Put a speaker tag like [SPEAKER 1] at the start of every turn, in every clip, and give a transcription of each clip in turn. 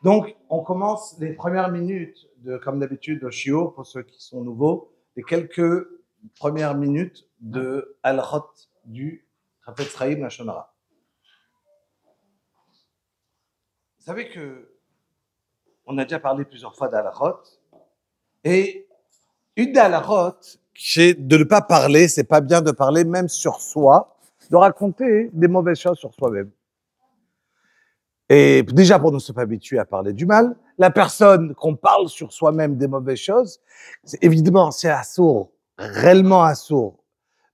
[SPEAKER 1] Donc, on commence les premières minutes, comme d'habitude, au shiur, pour ceux qui sont nouveaux, les quelques premières minutes de Al-Khot du Chafetz Chaim Lashon Hara. Vous savez que on a déjà parlé plusieurs fois d'Al-Khot, et une des Al-Khot, c'est de ne pas parler, c'est pas bien de parler même sur soi, de raconter des mauvaises choses sur soi-même. Et déjà, pour ne pas habituer à parler du mal, la personne qu'on parle sur soi-même des mauvaises choses, évidemment, c'est assourd, réellement assourd,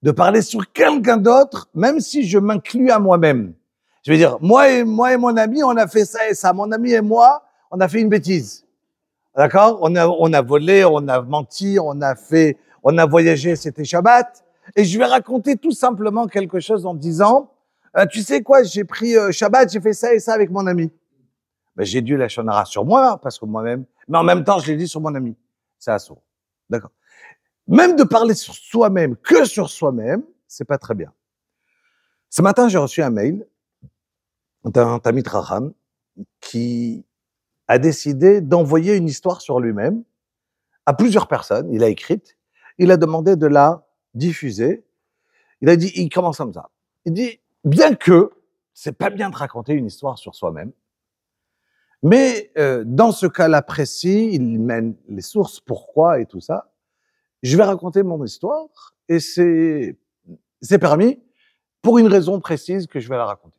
[SPEAKER 1] de parler sur quelqu'un d'autre, même si je m'inclus à moi-même. Je veux dire, moi et mon ami, on a fait ça et ça. Mon ami et moi, on a fait une bêtise. D'accord? On a volé, on a menti, on a voyagé, c'était Shabbat. Et je vais raconter tout simplement quelque chose en disant, tu sais quoi, j'ai pris Shabbat, j'ai fait ça et ça avec mon ami. Ben, j'ai dû la shonara sur moi, parce que moi-même, mais en même temps, je l'ai dit sur mon ami. C'est assourd. D'accord. Même de parler sur soi-même, que sur soi-même, c'est pas très bien. Ce matin, j'ai reçu un mail d'un Tamid Raham qui a décidé d'envoyer une histoire sur lui-même à plusieurs personnes. Il a écrite, il a demandé de la diffuser. Il a dit, il commence comme ça. Il dit, bien que c'est pas bien de raconter une histoire sur soi-même, mais dans ce cas-là précis, il mène les sources, pourquoi et tout ça. Je vais raconter mon histoire et c'est permis pour une raison précise que je vais la raconter.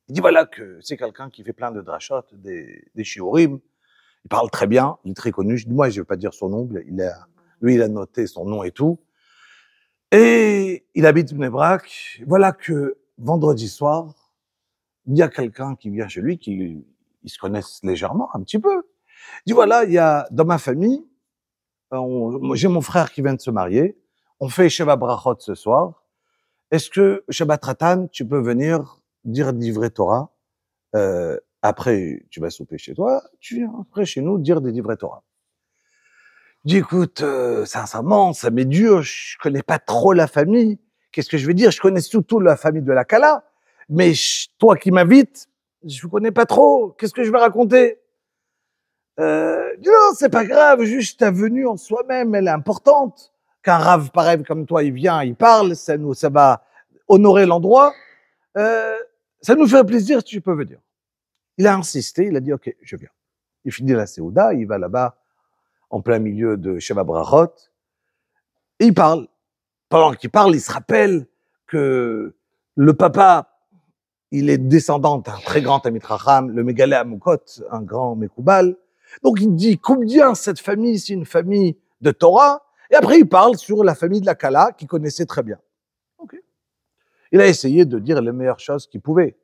[SPEAKER 1] Il dit voilà que c'est quelqu'un qui fait plein de drashot, des shiurim. Il parle très bien, il est très connu. Je dis moi, je vais pas dire son nom. Lui, il a noté son nom et tout. Et il habite Bnei Brak. Voilà que vendredi soir, il y a quelqu'un qui vient chez lui, ils se connaissent légèrement, un petit peu. Il dit voilà, il y a dans ma famille, j'ai mon frère qui vient de se marier. On fait Sheva Brachot ce soir. Est-ce que Shabbat Ratan, tu peux venir dire divrei Torah? Après, tu vas souper chez toi. Tu viens après chez nous dire des divrei Torah. Je dis écoute, sincèrement, ça m'est dur. Je connais pas trop la famille. Qu'est-ce que je vais dire? Je connais surtout la famille de la Kala. Mais toi qui m'invites, je ne connais pas trop. Qu'est-ce que je vais raconter? Non, c'est pas grave, juste ta venue en soi-même, elle est importante. Qu'un rave pareil comme toi, il vient, il parle, ça va honorer l'endroit. Ça nous fait plaisir si tu peux venir. Il a insisté, il a dit, ok, je viens. Il finit la Séouda, il va là-bas, en plein milieu de Sheva Brachot, et il parle. Pendant qu'il parle, il se rappelle que le papa, il est descendant d'un très grand Tamid Chacham, le Megalé Amukot, un grand Mekoubal. Donc il dit combien cette famille, c'est une famille de Torah. Et après il parle sur la famille de la Kala qu'il connaissait très bien. Okay. Il a essayé de dire les meilleures choses qu'il pouvait.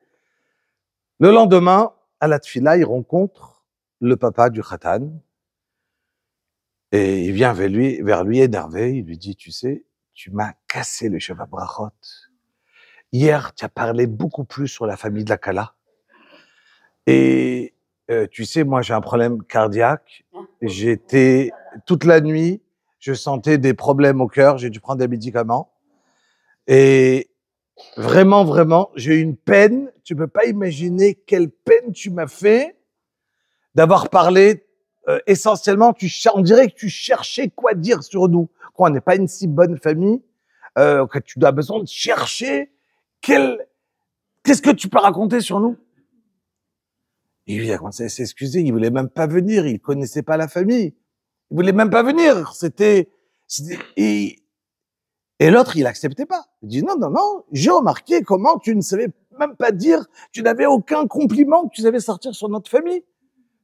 [SPEAKER 1] Le lendemain, à la Tfila, il rencontre le papa du Khatan. Et il vient vers lui énervé. Il lui dit, tu sais, tu m'as cassé le Sheva Brachot. Hier, tu as parlé beaucoup plus sur la famille de la Kala. Et tu sais, moi, j'ai un problème cardiaque. J'étais toute la nuit, je sentais des problèmes au cœur. J'ai dû prendre des médicaments. Et vraiment, vraiment, j'ai eu une peine. Tu peux pas imaginer quelle peine tu m'as fait d'avoir parlé. Essentiellement, on dirait que tu cherchais quoi dire sur nous. Quoi, on n'est pas une si bonne famille. Que tu as besoin de chercher qu'est-ce que tu peux raconter sur nous? Et lui, il a commencé à s'excuser. Il voulait même pas venir. Il connaissait pas la famille. Il voulait même pas venir. Et l'autre, il acceptait pas. Il dit non, non, non. J'ai remarqué comment tu ne savais même pas dire, tu n'avais aucun compliment que tu savais sortir sur notre famille.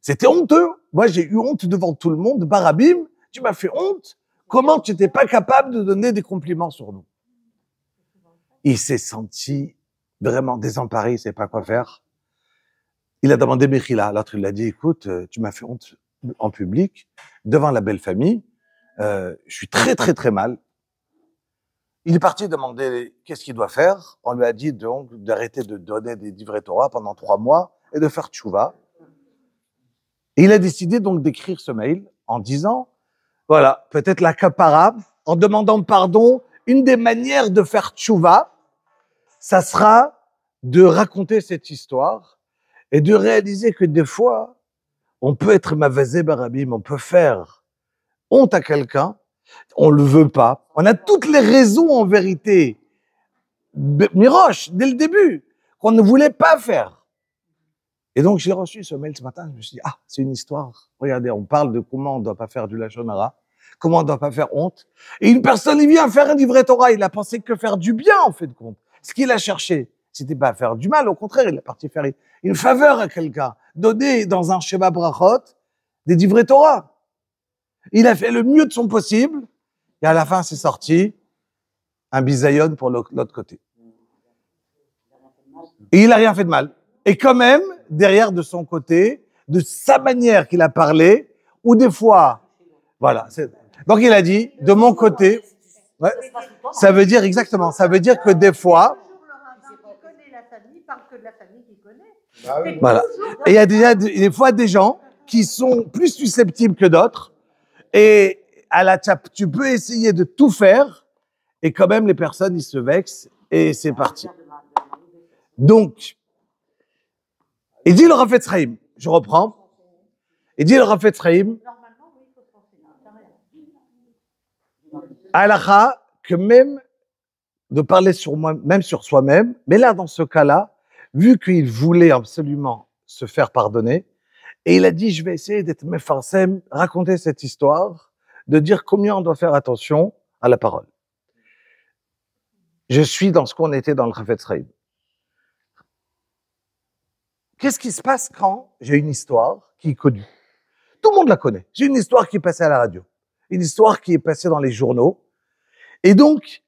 [SPEAKER 1] C'était honteux. Moi, j'ai eu honte devant tout le monde. Barabim, tu m'as fait honte. Comment tu n'étais pas capable de donner des compliments sur nous? Il s'est senti vraiment désemparé. Il savait pas quoi faire. Il a demandé Mechila. L'autre, il a dit, écoute, tu m'as fait honte en public, devant la belle famille. Je suis très, très, très mal. Il est parti demander qu'est-ce qu'il doit faire. On lui a dit donc d'arrêter de donner des divrei Torah pendant 3 mois et de faire tchouva. Et il a décidé donc d'écrire ce mail en disant, voilà, peut-être la capara, en demandant pardon, une des manières de faire tchouva, ça sera de raconter cette histoire et de réaliser que des fois, on peut être mavazé barabim, on peut faire honte à quelqu'un, on le veut pas. On a toutes les raisons en vérité, miroche, dès le début, qu'on ne voulait pas faire. Et donc, j'ai reçu ce mail ce matin, je me suis dit, ah, c'est une histoire. Regardez, on parle de comment on ne doit pas faire du lachon hara, comment on ne doit pas faire honte. Et une personne, il vient faire un livret Torah, il a pensé que faire du bien, en fait de compte. Ce qu'il a cherché, c'était pas faire du mal, au contraire, il est parti faire une faveur à quelqu'un, donner dans un Sheba Brachot des livrets Torah. Il a fait le mieux de son possible, et à la fin, c'est sorti un bisayon pour l'autre côté. Et il a rien fait de mal. Et quand même, derrière de son côté, de sa manière qu'il a parlé, ou des fois, voilà. Donc il a dit, de mon côté, ouais, ça veut dire exactement, ça veut dire que des fois, voilà. Et il y a déjà des fois des gens qui sont plus susceptibles que d'autres, et à la tchape, tu peux essayer de tout faire, et quand même les personnes, ils se vexent, et c'est parti. Donc, il dit le Rafetz Chaim, je reprends, il dit le Rafetz Chaim, halakha, que même de parler sur moi, même sur soi-même, mais là, dans ce cas-là, vu qu'il voulait absolument se faire pardonner, et il a dit, je vais essayer d'être mefarsem, raconter cette histoire, de dire combien on doit faire attention à la parole. Je suis dans ce qu'on était dans le Rafetz Chaim. Qu'est-ce qui se passe quand j'ai une histoire qui est connue? Tout le monde la connaît. J'ai une histoire qui est passée à la radio, une histoire qui est passée dans les journaux. Et donc,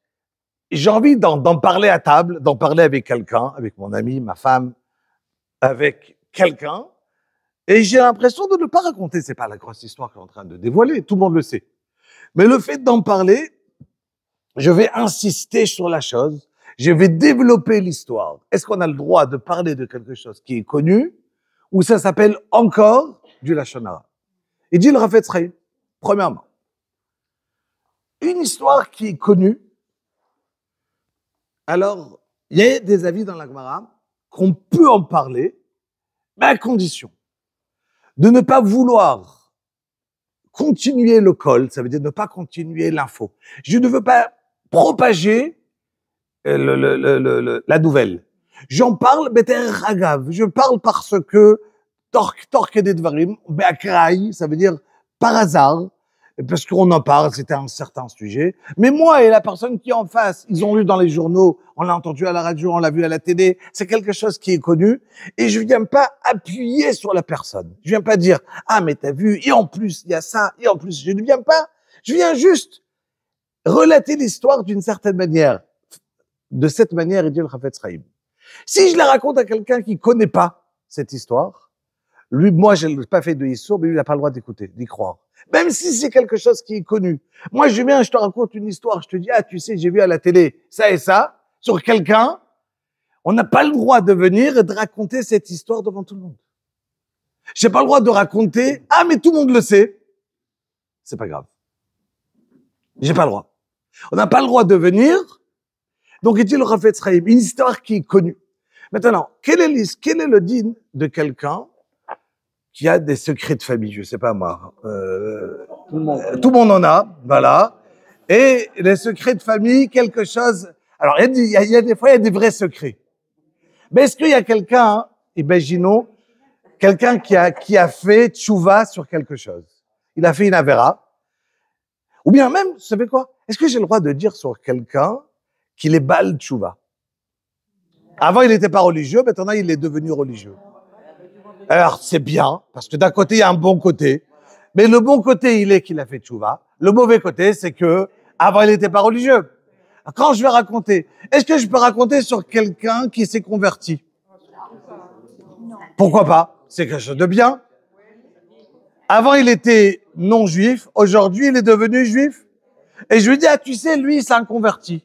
[SPEAKER 1] j'ai envie d'en parler à table, d'en parler avec quelqu'un, avec mon ami, ma femme, avec quelqu'un. Et j'ai l'impression de ne pas raconter. C'est pas la grosse histoire qu'on est en train de dévoiler. Tout le monde le sait. Mais le fait d'en parler, je vais insister sur la chose. Je vais développer l'histoire. Est-ce qu'on a le droit de parler de quelque chose qui est connu ou ça s'appelle encore du lachon hara? Il dit le Rafetz Chaim, premièrement, une histoire qui est connue, alors il y a des avis dans la Gemara qu'on peut en parler, mais à condition de ne pas vouloir continuer le col, ça veut dire ne pas continuer l'info. Je ne veux pas propager la nouvelle. J'en parle, je parle parce que torque des dvarim, be'akraï, ça veut dire par hasard, parce qu'on en parle, c'était un certain sujet. Mais moi et la personne qui est en face, ils ont lu dans les journaux, on l'a entendu à la radio, on l'a vu à la télé, c'est quelque chose qui est connu, et je viens pas appuyer sur la personne. Je viens pas dire, ah, mais t'as vu, et en plus, il y a ça, et en plus, je ne viens pas, je viens juste relater l'histoire d'une certaine manière. De cette manière, il dit le Rafetz Chaim. Si je la raconte à quelqu'un qui connaît pas cette histoire, lui, moi, je n'ai pas fait de Issour, mais lui, il n'a pas le droit d'écouter, d'y croire. Même si c'est quelque chose qui est connu. Moi, je viens, je te raconte une histoire, je te dis, ah, tu sais, j'ai vu à la télé ça et ça, sur quelqu'un. On n'a pas le droit de venir et de raconter cette histoire devant tout le monde. J'ai pas le droit de raconter, ah, mais tout le monde le sait. C'est pas grave. J'ai pas le droit. On n'a pas le droit de venir. Donc, il dit le Rafetz Chaim, une histoire qui est connue. Maintenant, quel est le din de quelqu'un qui a des secrets de famille? Je sais pas moi. Tout le monde en a, voilà. Et les secrets de famille, quelque chose. Alors, il y a des fois, il y a des vrais secrets. Mais est-ce qu'il y a quelqu'un, imaginons, quelqu'un qui a fait tchouva sur quelque chose? Il a fait une avéra. Ou bien même, vous savez quoi? Est-ce que j'ai le droit de dire sur quelqu'un qu'il est bal tchouva? Avant, il n'était pas religieux, maintenant, il est devenu religieux. Alors, c'est bien, parce que d'un côté, il y a un bon côté. Mais le bon côté, il est qu'il a fait tchouva. Le mauvais côté, c'est que avant, il n'était pas religieux. Quand je vais raconter, est-ce que je peux raconter sur quelqu'un qui s'est converti? Pourquoi pas? C'est quelque chose de bien. Avant, il était non-juif. Aujourd'hui, il est devenu juif. Et je lui dis, ah, tu sais, lui, il s'est converti.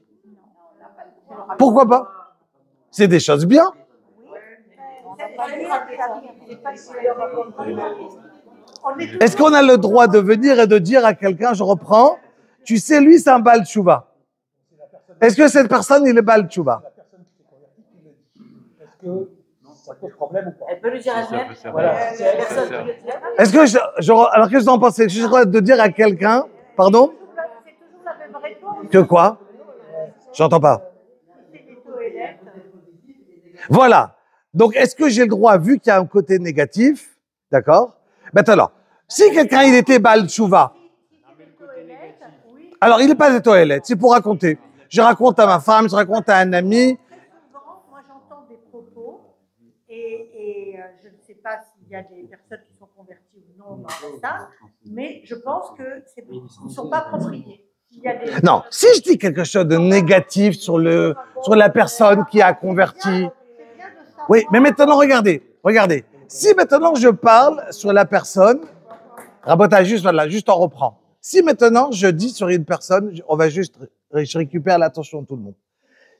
[SPEAKER 1] Pourquoi pas? C'est des choses bien. Est-ce qu'on a le droit de venir et de dire à quelqu'un, je reprends, tu sais, lui, c'est un bal tchouva. Est-ce que cette personne, il est bal tchouva?
[SPEAKER 2] ça pose problème ou pas.
[SPEAKER 3] Elle peut le dire elle-même.
[SPEAKER 2] Voilà.
[SPEAKER 3] C'est la personne qui le dit.
[SPEAKER 1] Est-ce que alors qu'est-ce que vous en pensez? Je dois de dire à quelqu'un, pardon?
[SPEAKER 4] C'est toujours la même réponse.
[SPEAKER 1] Que quoi? J'entends pas.
[SPEAKER 4] C'est des toilettes.
[SPEAKER 1] Voilà. Donc, est-ce que j'ai le droit, vu qu'il y a un côté négatif, d'accord? Maintenant, si quelqu'un, il était Baal Tchouva, alors il n'est pas des toilettes, c'est pour raconter. Je raconte à ma femme, je raconte à un ami.
[SPEAKER 4] Souvent, moi j'entends des propos et je ne sais pas s'il y a des personnes qui sont converties ou non dans ça, mais je pense que ils ne sont pas appropriés. Il y a des...
[SPEAKER 1] Non, si je dis quelque chose de négatif sur la personne qui a converti. Oui, mais maintenant, regardez. Si maintenant je parle sur la personne, rabotage juste, voilà, juste on reprend. Si maintenant je dis sur une personne, on va juste, je récupère l'attention de tout le monde.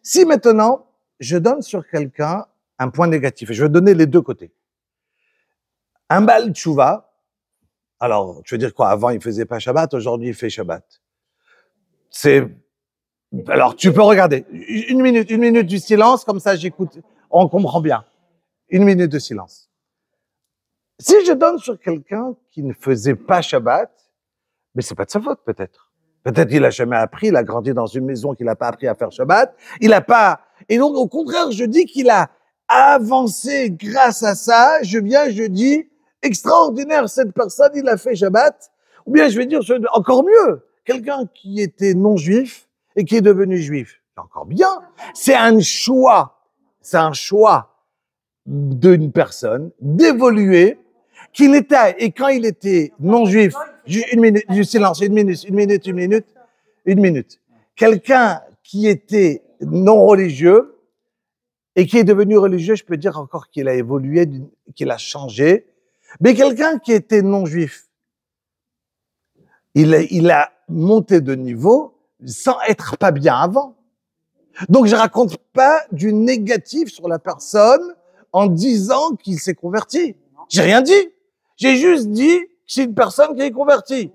[SPEAKER 1] Si maintenant je donne sur quelqu'un un point négatif, et je vais donner les deux côtés. Un Baal Tchouva, alors tu veux dire quoi? Avant il faisait pas Shabbat, aujourd'hui il fait Shabbat. Alors tu peux regarder. Une minute du silence, comme ça j'écoute, on comprend bien. Une minute de silence. Si je donne sur quelqu'un qui ne faisait pas Shabbat, mais c'est pas de sa faute, peut-être. Peut-être qu'il a jamais appris, il a grandi dans une maison qu'il n'a pas appris à faire Shabbat. Il a pas, et donc, au contraire, je dis qu'il a avancé grâce à ça. Je dis, extraordinaire, cette personne, il a fait Shabbat. Ou bien, je vais dire, encore mieux, quelqu'un qui était non-juif et qui est devenu juif. C'est encore bien. C'est un choix d'une personne d'évoluer qu'il était, et quand il était non-juif, une minute, du silence, une minute. Quelqu'un qui était non religieux et qui est devenu religieux, je peux dire encore qu'il a évolué, qu'il a changé. Mais quelqu'un qui était non-juif, il a monté de niveau sans être pas bien avant. Donc je raconte pas du négatif sur la personne en disant qu'il s'est converti. J'ai rien dit. J'ai juste dit que c'est une personne qui est convertie.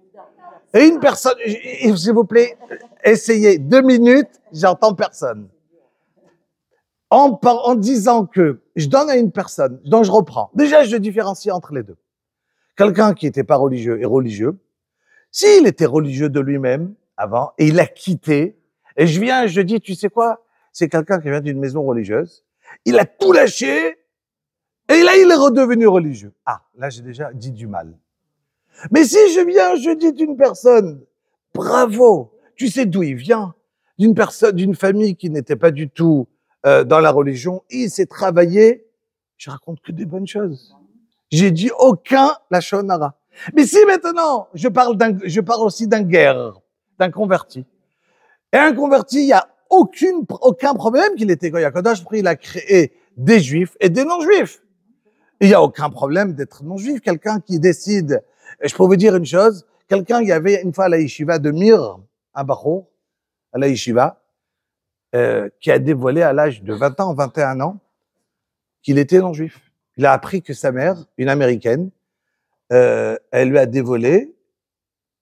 [SPEAKER 1] Et une personne, s'il vous plaît, essayez 2 minutes, j'entends personne. En disant que je donne à une personne, donc je reprends. Déjà, je différencie entre les deux. Quelqu'un qui n'était pas religieux et religieux. S'il était religieux de lui-même avant et il a quitté, et je dis, tu sais quoi? C'est quelqu'un qui vient d'une maison religieuse. Il a tout lâché. Et là, il est redevenu religieux. Ah, là, j'ai déjà dit du mal. Mais si je dis d'une personne, bravo, tu sais d'où il vient, d'une famille qui n'était pas du tout dans la religion, il s'est travaillé, je raconte que des bonnes choses. J'ai dit aucun lachon hara. Mais si maintenant, je parle aussi d'un converti. Et un converti, il y a aucun problème qu'il était Goy HaKadosh, il a créé des juifs et des non-juifs. Il n'y a aucun problème d'être non-juif. Quelqu'un qui décide, et je peux vous dire une chose, il y avait une fois à la yeshiva de Mir, un bachour, à la yeshiva, qui a dévoilé à l'âge de 20 ans, 21 ans, qu'il était non-juif. Il a appris que sa mère, une américaine, elle lui a dévoilé,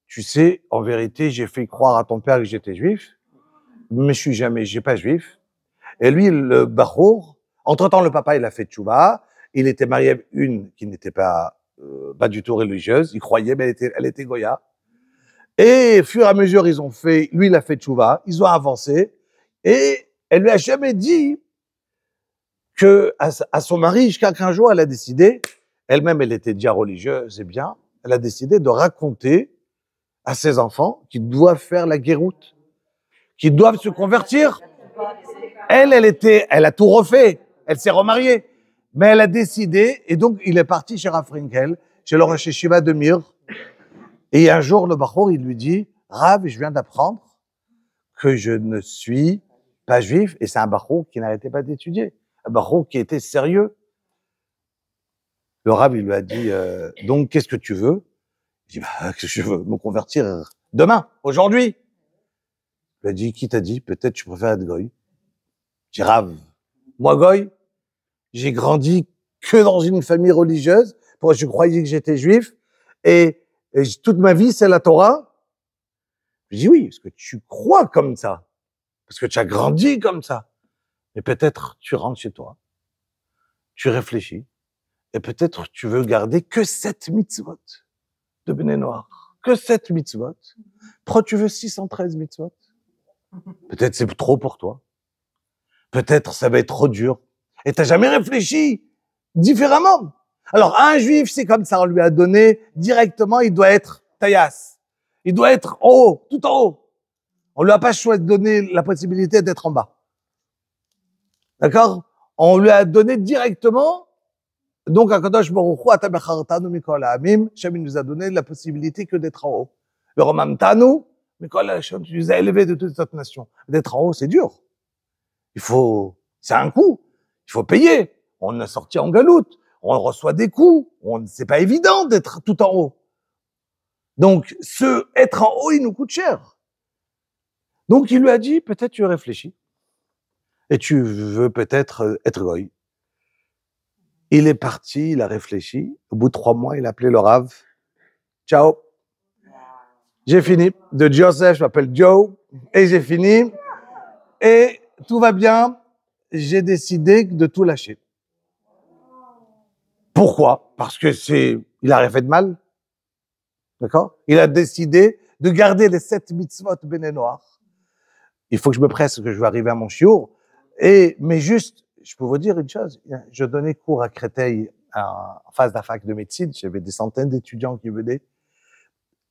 [SPEAKER 1] tu sais, en vérité, j'ai fait croire à ton père que j'étais juif, mais j'ai pas juif. Et lui, le bachour, entre-temps, le papa, il a fait tchouva. Il était marié à une qui n'était pas du tout religieuse. Il croyait, mais elle était Goya. Et au fur et à mesure, lui, il a fait tchouva. Ils ont avancé. Et elle lui a jamais dit à son mari, jusqu'à qu'un jour, elle a décidé, elle-même, elle était déjà religieuse et bien, elle a décidé de raconter à ses enfants qu'ils doivent faire la guéroute, qu'ils doivent se convertir. Elle a tout refait. Elle s'est remariée. Mais elle a décidé, et donc il est parti chez Rav Frinkel, chez le Rosh Yeshiva de Mir. Et un jour, le Bachour, il lui dit, Rav, je viens d'apprendre que je ne suis pas juif, et c'est un Bachour qui n'arrêtait pas d'étudier. Un Bachour qui était sérieux. Le Rav, il lui a dit, donc qu'est-ce que tu veux? Il dit, que je veux me convertir demain, aujourd'hui. Il lui a dit, qui t'a dit? Peut-être tu préfères être goy. Je dis, Rav, moi goy, j'ai grandi que dans une famille religieuse, pour je croyais que j'étais juif, et toute ma vie, c'est la Torah. Je dis oui, parce que tu crois comme ça, parce que tu as grandi comme ça. Mais peut-être tu rentres chez toi, tu réfléchis, et peut-être tu veux garder que 7 mitzvot de Béné Noir, que 7 mitzvot. Pourquoi tu veux 613 mitzvot? Peut-être c'est trop pour toi. Peut-être ça va être trop dur. Et t'as jamais réfléchi différemment. Alors, un juif, c'est comme ça, on lui a donné directement, il doit être taillas. Il doit être en haut, tout en haut. On lui a pas donné la possibilité d'être en bas. D'accord? On lui a donné directement, donc, Akadosh Baruch Hu, Ata bechartanu mikol ha'amim, Shem nous a donné la possibilité que d'être en haut. Le Romamtanu, mikol ha'amim, tu nous as élevés de toute cette nation. D'être en haut, c'est dur. C'est un coût. Il faut payer. On est sorti en galoute. On reçoit des coups. C'est pas évident d'être tout en haut. Donc, être en haut, il nous coûte cher. Donc, il lui a dit, peut-être tu réfléchis. Et tu veux peut-être être goy. Il est parti, il a réfléchi. Au bout de 3 mois, il a appelé le Rav. Ciao. J'ai fini. De Joseph, je m'appelle Joe. Et j'ai fini. Et tout va bien. J'ai décidé de tout lâcher. Pourquoi? Parce que il a rien fait de mal. D'accord? Il a décidé de garder les 7 mitzvot Béné Noir. Il faut que je me presse, que je vais arriver à mon chiour. Mais juste, je peux vous dire une chose. Je donnais cours à Créteil, en face de la fac de médecine. J'avais des centaines d'étudiants qui venaient.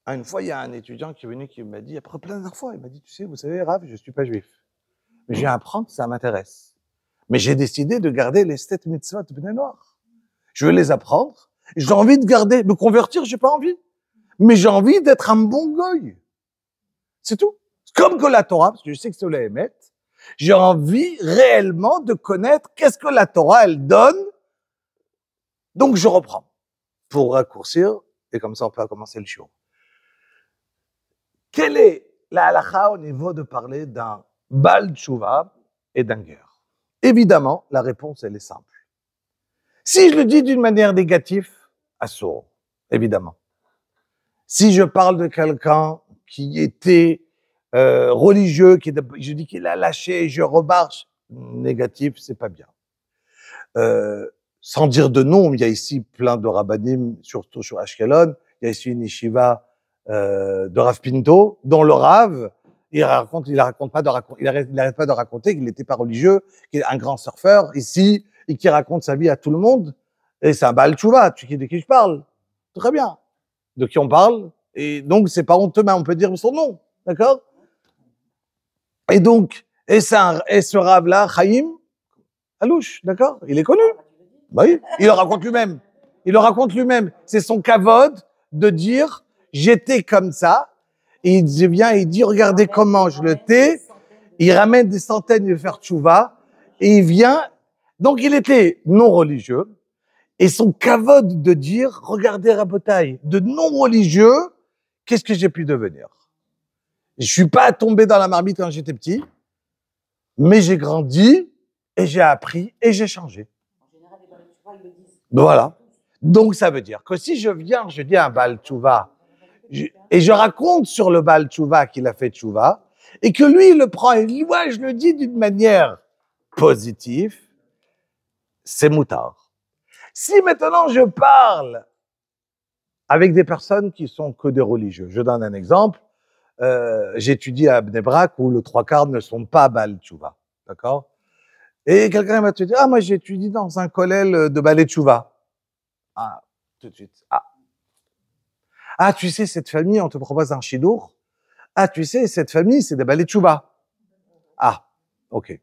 [SPEAKER 1] Une fois, il y a un étudiant qui est venu, qui m'a dit, après plein de fois, il m'a dit, tu sais, vous savez, Rav, je suis pas juif. Mais je viens apprendre, ça m'intéresse. Mais j'ai décidé de garder les 7 mitzvot Béné Noir. Je veux les apprendre. J'ai envie de garder, me convertir, j'ai pas envie. Mais j'ai envie d'être un bon goy. C'est tout. Comme que la Torah, parce que je sais que c'est la Hémet, j'ai envie réellement de connaître qu'est-ce que la Torah, elle donne. Donc, je reprends. Pour raccourcir, et comme ça, on peut commencer le shiur. Quelle est la halakha au niveau de parler d'un Baal Tshuva et d'un guerre? Évidemment, la réponse, elle est simple. Si je le dis d'une manière négative, assourd, évidemment. Si je parle de quelqu'un qui était religieux, je dis qu'il a lâché, je remarche, négatif, c'est pas bien. Sans dire de nom, il y a ici plein de rabbanim, surtout sur Ashkelon, il y a ici une yeshiva de Rav Pinto, dont le Rav, il n'arrête pas de raconter qu'il n'était pas religieux, qu'il est un grand surfeur ici, et qui raconte sa vie à tout le monde. Et c'est un Baal Tshuva, de qui je parle. Très bien. De qui on parle. Et donc, c'est pas honteux, mais on peut dire son nom. D'accord? Et donc, ce Rav-là, Chaim Alouche, d'accord? Il est connu. Bah oui, il le raconte lui-même. Il le raconte lui-même. C'est son kavod de dire, j'étais comme ça. Et il vient, il dit, regardez comment je le tais. Il ramène des centaines de faire tchouva. Et il vient. Donc, il était non religieux. Et son kavod de dire, regardez Rabotai, de non religieux, qu'est-ce que j'ai pu devenir? Je suis pas tombé dans la marmite quand j'étais petit, mais j'ai grandi, et j'ai appris, et j'ai changé. Voilà. Donc, ça veut dire que si je viens, je dis un Baal Tshuva, et je raconte sur le Baal Tshuva qu'il a fait Tshuva, et que lui, il le prend, et moi, je le dis d'une manière positive, c'est moutard. Si maintenant je parle avec des personnes qui sont que des religieux, je donne un exemple, j'étudie à Bnei Brak où le 3/4 ne sont pas Baal Tshuva, d'accord? Et quelqu'un va te dire, ah, moi j'étudie dans un kollel de Baal Tshuva. Ah, tout de suite, ah, tu sais, cette famille, on te propose un shidour. Ah, tu sais, cette famille, c'est des Baal Tshuva. Ah, ok.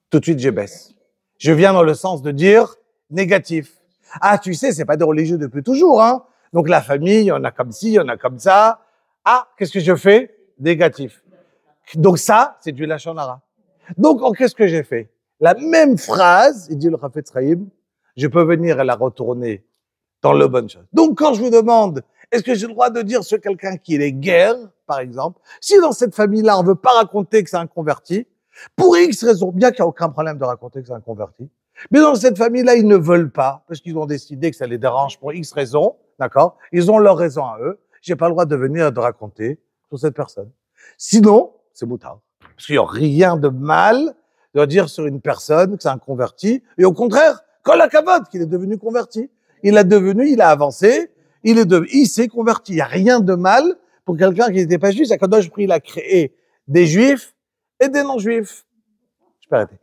[SPEAKER 1] Tout de suite, je baisse. Je viens dans le sens de dire négatif. Ah, tu sais, c'est pas des religieux depuis toujours, hein. Donc, la famille, il y en a comme ci, il y en a comme ça. Ah, qu'est-ce que je fais? Négatif. Donc, ça, c'est du Lachon Hara. Donc, qu'est-ce que j'ai fait? La même phrase, il dit le Chafetz Chaim, je peux venir et la retourner dans le bon chose. Donc, quand je vous demande, est-ce que j'ai le droit de dire sur quelqu'un qui est guerre, par exemple, si dans cette famille-là, on veut pas raconter que c'est un converti, pour X raisons, bien qu'il n'y a aucun problème de raconter que c'est un converti, mais dans cette famille-là, ils ne veulent pas, parce qu'ils ont décidé que ça les dérange pour X raisons, d'accord? Ils ont leur raison à eux. J'ai pas le droit de venir et de raconter sur cette personne. Sinon, c'est moutard. Parce qu'il n'y a rien de mal de dire sur une personne que c'est un converti. Et au contraire, Kol hakavod qu'il est devenu converti. Il a avancé, il s'est converti. Il n'y a rien de mal pour quelqu'un qui n'était pas juif. Akadosh Baruch Hu, il a créé des juifs et des non-juifs. Je peux arrêter.